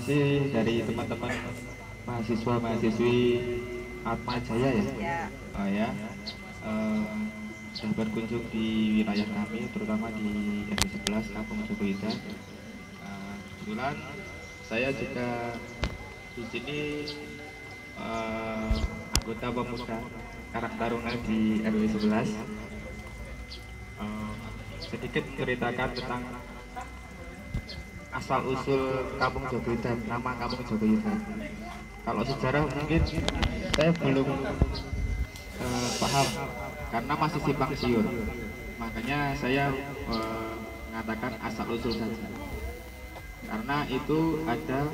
kasih dari teman-teman mahasiswa-mahasiswi Atma Jaya ya. Oh ya. Sudah berkunjung di wilayah kami, terutama di RW 11 Kampung Jogoyudan. Kebetulan saya juga di sini anggota pemuda Karang Taruna di RW 11. Sedikit ceritakan tentang asal usul Kampung Jogoyudan, nama Kampung Jogoyudan. Kalau sejarah mungkin saya belum paham karena masih simpang siur, makanya saya mengatakan asal usul saja, karena itu ada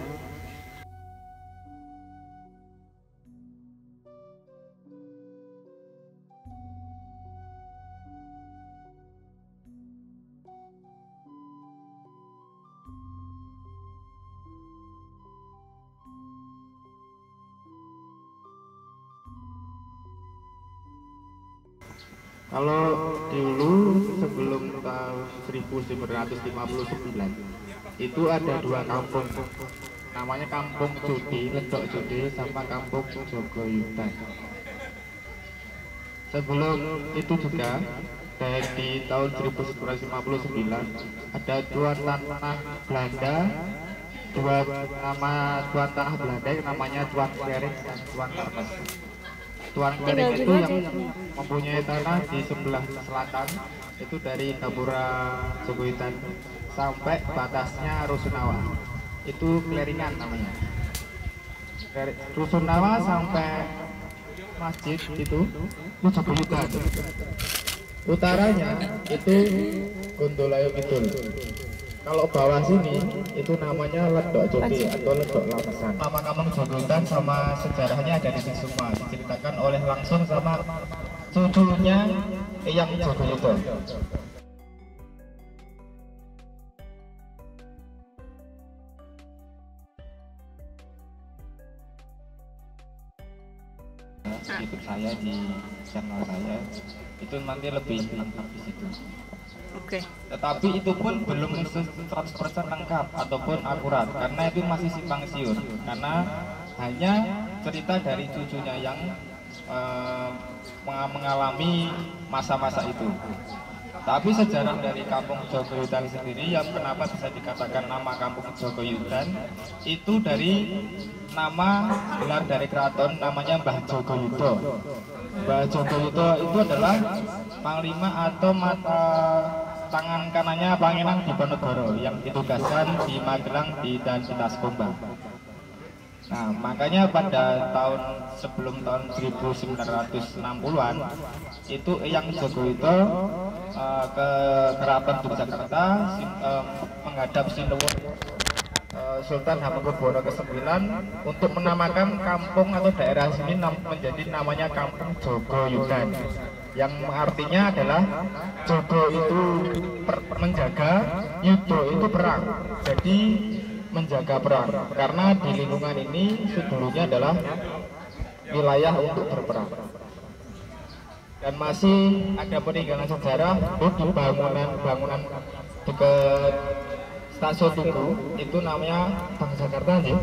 kalau dulu sebelum tahun 1959 itu ada dua kampung, namanya Kampung Judi, Ledok Judi, sama Kampung Jogoyudan. Sebelum itu juga di tahun 1959 ada tuan tanah Belanda, tuan tanah Belanda yang namanya Tuan Klering dan Tuan Karnes. Tuan Klering itu yang mempunyai tanah di sebelah selatan, itu dari Gapura Jogoyudan sampai batasnya Rusunawa, itu Kleringan namanya. Rusunawa sampai masjid itu Jogoyudan. Utaranya itu Gondolayo Kidul. Kalau bawah sini itu namanya Ledok Jodi atau Ledok Lamesan. Nama Kampung Jogoyudan sama sejarahnya ada di sini semua, diceritakan oleh langsung sama cucunya Eyang Jogoyudan. Ikut saya di channel saya itu nanti lebih lengkap di situ. Oke. Tetapi itu pun belum 100% lengkap ataupun akurat karena itu masih simpang siur, karena hanya cerita dari cucunya yang mengalami masa-masa itu. Tapi sejarah dari Kampung Jogoyudan sendiri yang kenapa bisa dikatakan nama Kampung Jogoyudan itu dari nama gelar dari keraton namanya Mbah Jogoyudo. Mbah Jogoyudo itu adalah panglima atau mata tangan kanannya Pangeran Diponegoro yang ditugaskan di Magelang dan di Taskomba. Nah, makanya pada sebelum tahun 1960-an itu Eyang Jogoyudo ke Keraton Yogyakarta menghadap Sinuwun Sultan Hamengkubuwono ke-9 untuk menamakan kampung atau daerah sini menjadi namanya Kampung Jogoyudan, yang artinya adalah Jogo itu menjaga, Yudo itu perang, jadi menjaga perang, karena di lingkungan ini dulunya adalah wilayah untuk berperang. Dan masih ada peninggalan sejarah di bangunan dekat Stasiun Tugu, itu namanya Bank Jakarta ya.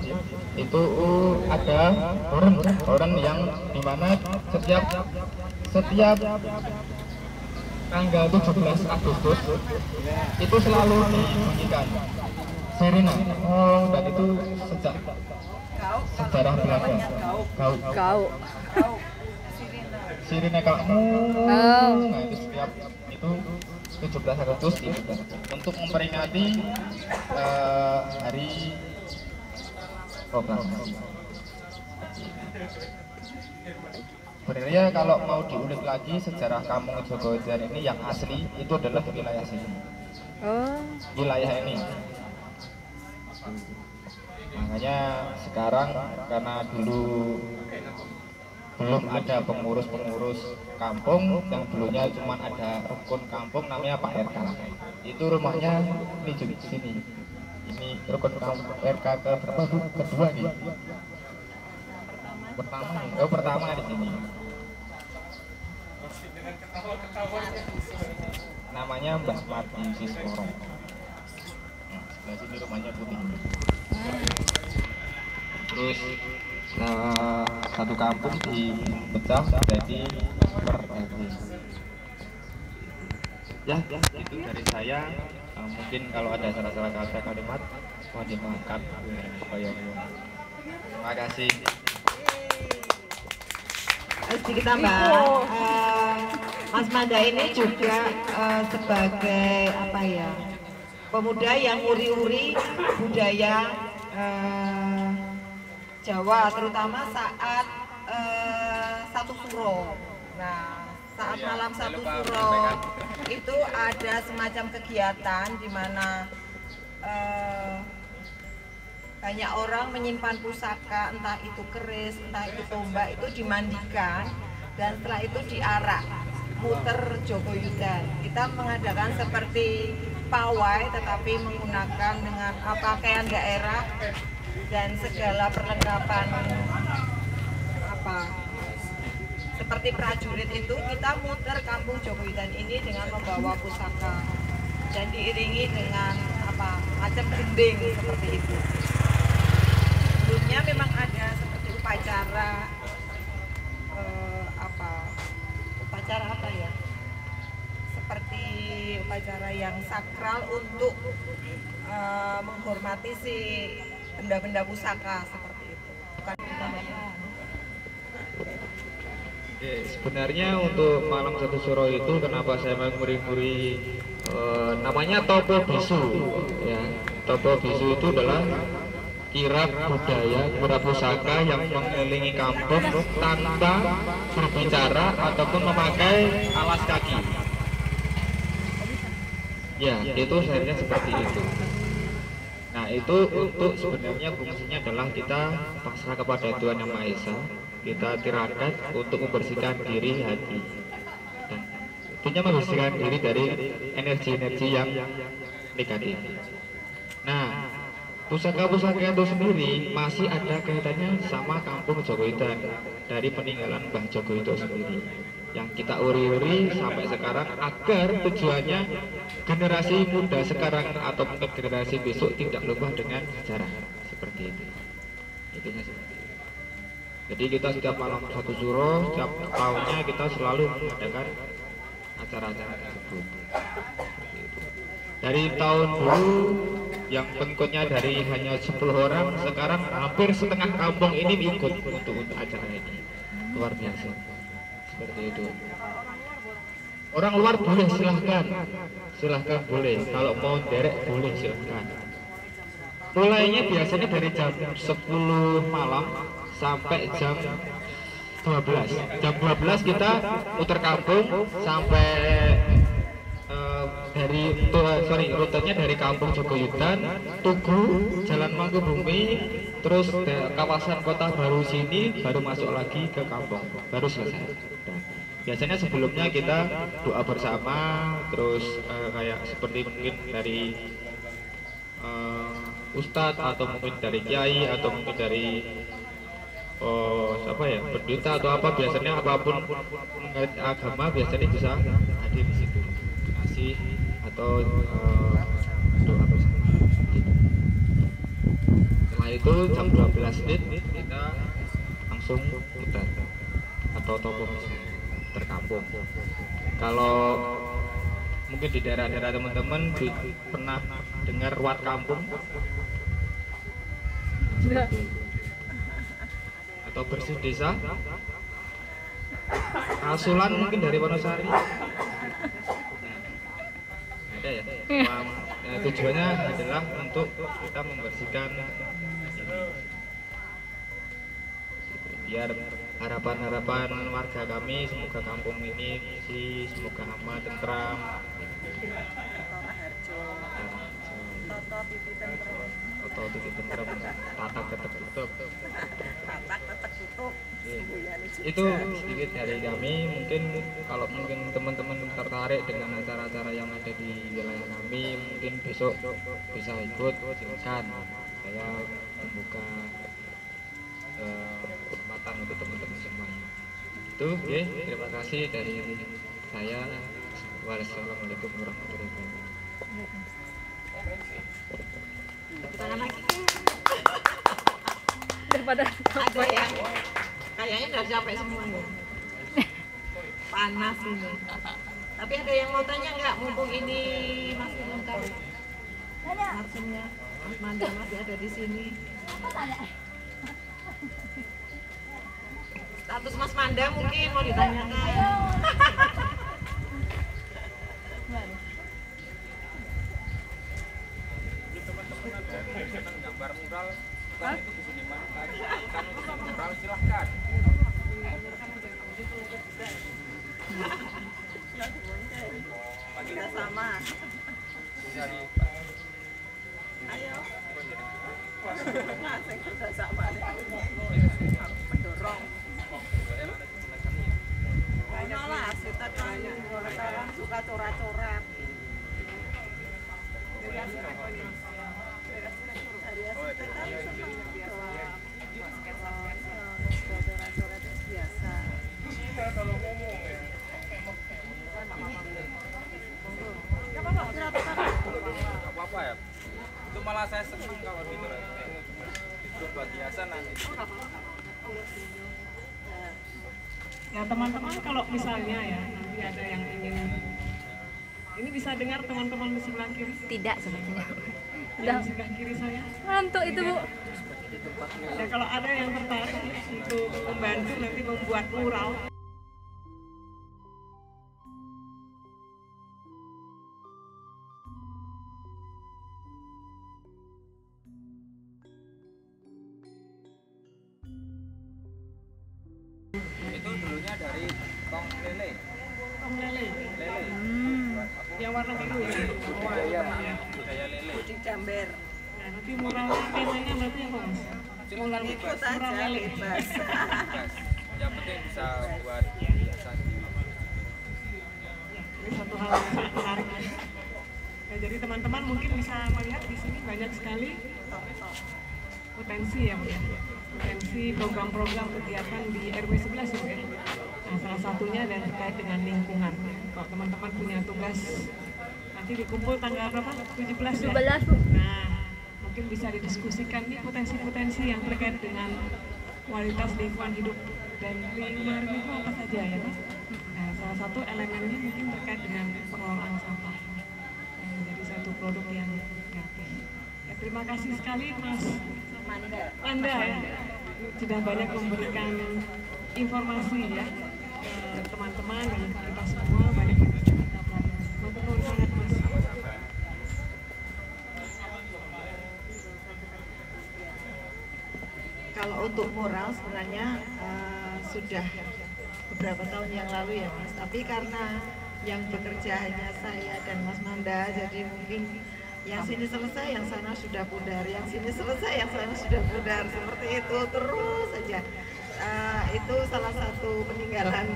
Itu ada orang yang dimana setiap tanggal 17 Agustus itu selalu dibunyikan sirine. Dan itu sejak sejarah Belanda. Kau. Sirine kamu. Nah, itu setiap itu 17 Agustus dibuka untuk memperingati hari proklamasi. Sebenarnya kalau mau diulik lagi sejarah Kampung Jogoyudan ini yang asli itu adalah wilayah sini. Wilayah ini. Makanya sekarang karena dulu belum ada pengurus kampung, yang dulunya cuma ada rukun kampung namanya Pak RK. Itu rumahnya ini juga di sini. Ini rukun kampung RK ke berapa? Kedua nih. Pertama di sini. Namanya Mbah Mati Siskoro. Sebelah sini rumahnya putih. terus satu kampung dipecah jadi per RT. Ya, itu dari saya. Mungkin kalau ada salah-salah kata kalimat mohon dimaafkan. Terima kasih. Sedikit tambah, Mas Manda ini juga sebagai apa ya, pemuda yang uri-uri budaya Jawa, terutama saat satu suro. Nah, saat malam satu suro itu ada semacam kegiatan di mana banyak orang menyimpan pusaka, entah itu keris, entah itu tombak, itu dimandikan dan setelah itu diarak muter Jogoyudan. Kita mengadakan seperti pawai tetapi menggunakan dengan pakaian daerah dan segala perlengkapan apa seperti prajurit itu. Kita muter kampung Jogoyudan ini dengan membawa pusaka dan diiringi dengan apa macam gending seperti itu. Sebelumnya memang ada seperti upacara upacara apa ya, seperti upacara yang sakral untuk menghormati si benda-benda pusaka seperti itu. Bukan sebenarnya untuk malam satu suro itu kenapa saya menguri-nguri namanya Topo Bisu ya. Topo Bisu itu adalah kirap budaya, kirap pusaka yang mengelilingi kampung tanpa berbicara ataupun memakai alas kaki. Ya, itu sebenarnya seperti itu. Nah, itu untuk sebenarnya fungsinya adalah kita pasrah kepada Tuhan Yang Maha Esa, kita tirakat untuk membersihkan diri hati. Dan tentunya membersihkan diri dari energi-energi yang negatif. Nah, pusaka-pusaka itu sendiri masih ada kaitannya sama kampung Jogoyudan dari peninggalan Mbah Jogoyudo sendiri yang kita uri-uri sampai sekarang agar tujuannya generasi muda sekarang atau mungkin generasi besok tidak lupa dengan sejarah seperti itu. Intinya seperti itu. Jadi kita setiap malam satu suro, setiap tahunnya kita selalu mengadakan acara-acara tersebut. Dari tahun dulu yang pengikutnya dari hanya 10 orang, sekarang hampir setengah kampung ini ikut untuk acara ini. Luar biasa. Seperti itu. Orang luar boleh silahkan boleh. Kalau mau derek boleh silahkan. Mulainya biasanya dari jam 10 malam sampai jam 12. Jam 12 kita putar kampung sampai rutenya dari kampung Jogoyudan, Tugu, Jalan Mangkubumi, terus kawasan Kota Baru sini, baru masuk lagi ke kampung, baru selesai. Biasanya sebelumnya kita doa bersama, terus kayak seperti mungkin dari ustadz atau mungkin dari kiai atau mungkin dari pendeta atau apa, biasanya apapun mengenai agama biasanya bisa hadir di situ. Kasih atau doa bersama. Setelah itu jam 12 menit kita langsung putar atau topo terkampung. Kalau mungkin di daerah-daerah teman-teman pernah dengar ruat kampung atau bersih desa, Asulan mungkin dari Wonosari ada ya. Tujuannya adalah untuk kita membersihkan ini, biar harapan-harapan warga kami semoga kampung ini semoga aman, tentram. Toto titik tentram, tatak tetek tutup. Itu sedikit dari kami. Mungkin kalau mungkin teman-teman tertarik dengan acara-acara yang ada di wilayah kami, mungkin besok bisa ikut, silakan. Saya membuka kesempatan untuk teman-teman semuanya. Itu ya, terima kasih dari saya. Wassalamualaikum warahmatullahi wabarakatuh. daripada Ada yang kayaknya udah capek semua nih. Panas ini. Tapi ada yang mau tanya nggak? Mumpung ini masih lengkap. Maksudnya Mas Manda masih ada di sini. Status Mas Manda mungkin mau ditanyakan. Gambar mural kan itu bisa dimanfaatkan kan untuk mural silahkan. Kita sama. Ayo. Masih kita sama nih. Mendorong. Banyak lah, kita kan orang suka coret-coret. Biasa. Apa-apa ya? Itu malah saya senang kalau gitu. Itu buat hiasan nanti. Ya teman-teman, kalau misalnya ya nanti ada yang ingin, ini bisa dengar teman-teman di sebelah kiri? Tidak sebenarnya. Yang di sebelah kiri saya. Ngantuk itu Bu. Ya kalau ada yang tertarik untuk membantu nanti membuat mural. Itu dulunya dari tong lele. Tong lele. Lele. Yang warna biru ya. Budaya lele. Di Jamber. Nah, nanti muralnya temanya berarti apa Mas? Silakan Ikut bebas. aja bebas. Bebas. Yang penting bisa buat hiasan. Ini satu hal yang sangat menarik ya. Ya, jadi teman-teman mungkin bisa melihat di sini banyak sekali potensi ya Bu ya. Potensi program-program kegiatan di RW 11 ya Bu ya. Nah, salah satunya dan terkait dengan lingkungan. Kalau teman-teman punya tugas nanti dikumpul tanggal berapa? 17 ya? 17 Bu. Nah, mungkin bisa didiskusikan nih potensi-potensi yang terkait dengan kualitas lingkungan hidup dan lingkungan itu apa saja ya Mas? Nah, salah satu elemennya mungkin terkait dengan pengelolaan sampah. Yang menjadi satu produk yang kreatif. Ya, terima kasih sekali Mas Manda ya, sudah banyak memberikan informasi ya ke teman-teman dan kita semua, banyak yang bisa kita pelajari. Matur sangat Mas. Kalau untuk mural sebenarnya sudah beberapa tahun yang lalu ya Mas. Tapi karena yang bekerja hanya saya dan Mas Manda, jadi mungkin yang sini selesai, yang sana sudah pudar, yang sini selesai, yang sana sudah pudar, seperti itu terus saja. Itu salah satu peninggalan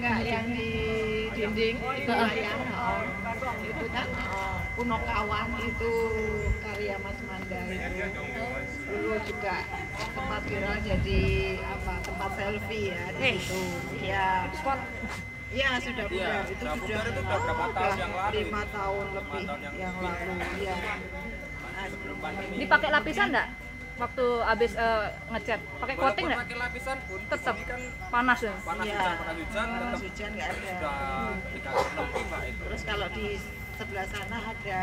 enggak yang di dinding itu layang, itu kan Punokawan itu karya Mas Manda itu dulu juga tempat viral jadi tempat selfie ya di situ ya. Ya sudah pudar, itu sudah berapa tahun yang lalu? 5 tahun lebih yang lalu ya. Nah, Sebelum pandemi. Dipakai lapisan enggak? Waktu habis ngecat, pakai coating enggak? Pakai lapisan pun Tetap di sini kan panas ya. panas Iya. hujan, panas hujan, tetap hujan nggak ada. sudah 3 lebih Mbak itu. Terus kalau di sebelah sana ada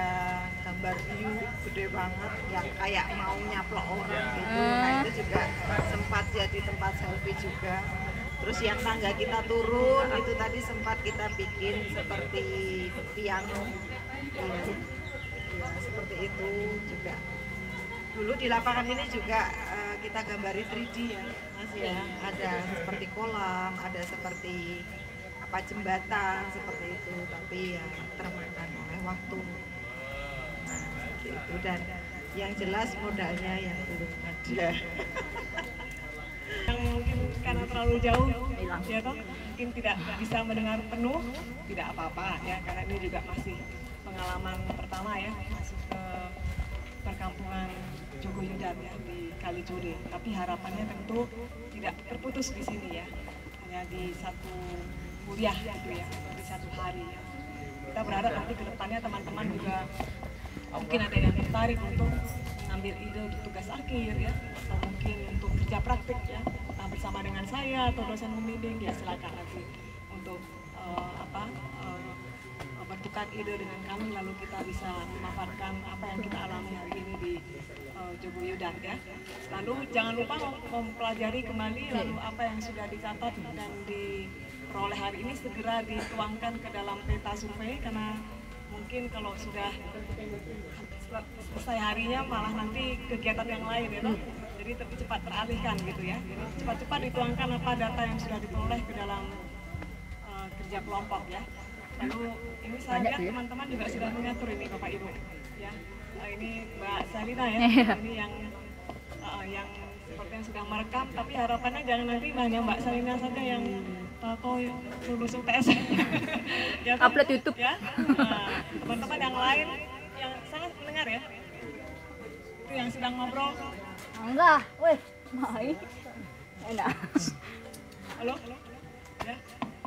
gambar hiu gede banget yang kayak mau nyaplok orang gitu. Nah itu juga sempat jadi tempat selfie juga. Terus yang tangga kita turun itu tadi sempat kita bikin seperti piano. Ya, seperti itu juga. Dulu di lapangan ini juga kita gambari 3D ya Mas ya. Ada seperti kolam, ada seperti jembatan seperti itu, tapi ya termakan oleh waktu. Nah, seperti itu, dan yang jelas modalnya yang belum ada. Yang mungkin karena terlalu jauh ya toh, mungkin tidak bisa mendengar penuh, tidak apa-apa ya, karena ini juga masih pengalaman pertama ya masuk ke perkampungan Jogoyudan ya di Kalijodo. Tapi harapannya tentu tidak terputus di sini ya, hanya di satu kuliah gitu ya, di satu hari ya. Kita berharap nanti ke depannya teman-teman juga mungkin ada yang tertarik untuk mengambil mengambil ide untuk tugas akhir ya, atau mungkin untuk kerja praktik ya, bersama dengan saya atau dosen pembimbing, ya silakan nanti untuk bertukar ide dengan kami, lalu kita bisa memanfaatkan apa yang kita alami hari ini di Jogoyudan ya. Lalu jangan lupa mempelajari kembali lalu apa yang sudah dicatat dan diperoleh hari ini segera dituangkan ke dalam peta survei, karena mungkin kalau sudah selesai harinya malah nanti kegiatan yang lain ya, jadi lebih cepat teralihkan gitu ya. Jadi cepat-cepat dituangkan apa data yang sudah diperoleh ke dalam kerja kelompok ya. Lalu ini saya lihat teman-teman juga sudah mengatur ini Bapak Ibu ya. Ini Mbak Salina ya, ini yang seperti yang sudah merekam, tapi harapannya jangan nanti hanya Mbak Salina saja yang lulus UTS ya, upload YouTube ya. Teman-teman yang lain yang sangat mendengar ya, itu yang sedang ngobrol. Enggak, weh, main enak. Halo ya.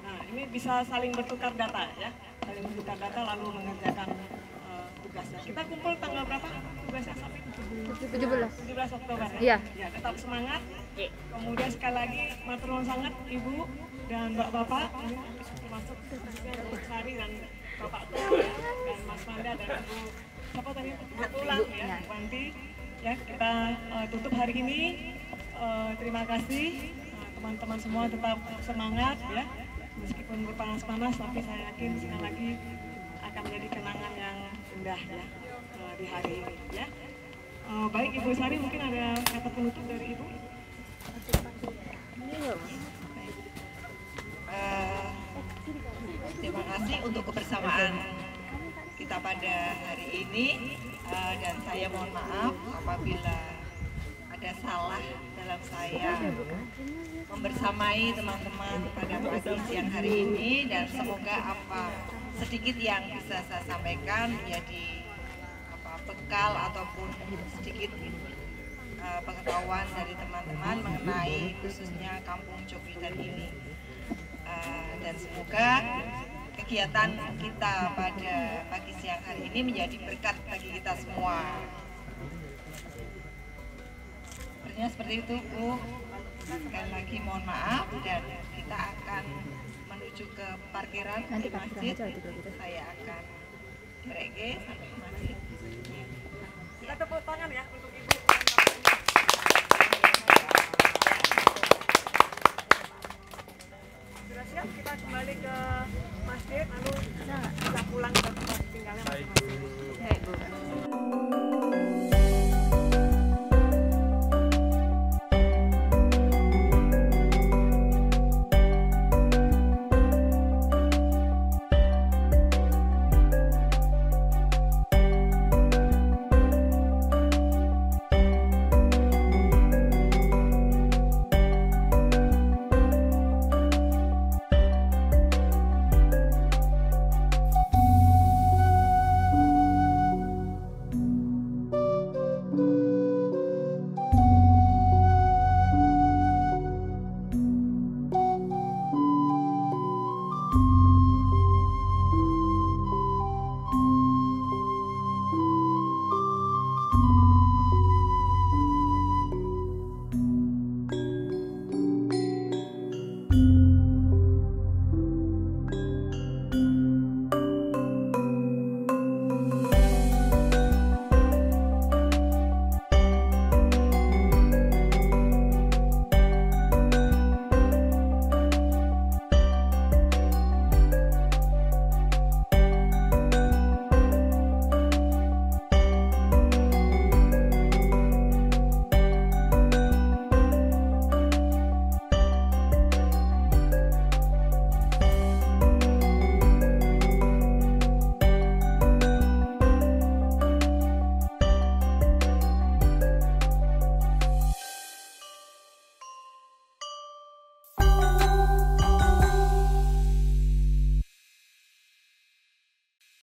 Nah, ini bisa saling bertukar data ya, saling bertukar data lalu mengerjakan tugasnya. Kita kumpul tanggal berapa tugasnya sampai 17 Oktober ya? Ya, tetap semangat. Kemudian sekali lagi matur nuwun sangat Ibu dan Bapak, termasuk Ibu Sari dan Bapak Tua ya, dan Mas Manda dan Ibu siapa tadi? Ibu Tulang ya, Wanti ya. Kita tutup hari ini. Terima kasih teman-teman semua, tetap semangat ya. Meskipun berpanas-panas, tapi saya yakin sekali lagi akan menjadi kenangan yang indah ya di hari ini ya. Baik Ibu Sari, mungkin ada kata penutup dari Ibu? Terima kasih untuk kebersamaan kita pada hari ini, dan saya mohon maaf apabila ada salah dalam saya membersamai teman-teman pada pagi siang hari ini, dan semoga apa sedikit yang bisa saya sampaikan menjadi bekal ataupun sedikit pengetahuan dari teman-teman mengenai khususnya Kampung Jogoyudan ini, dan semoga kegiatan kita pada pagi siang hari ini menjadi berkat bagi kita semua. Sepertinya seperti itu Bu. Sekali lagi mohon maaf, dan kita akan menuju ke parkiran di masjid. Saya akan pergi sampai masjid. Kita tepuk tangan ya untuk Ibu. Sudah siap, kita kembali ke masjid lalu kita pulang ke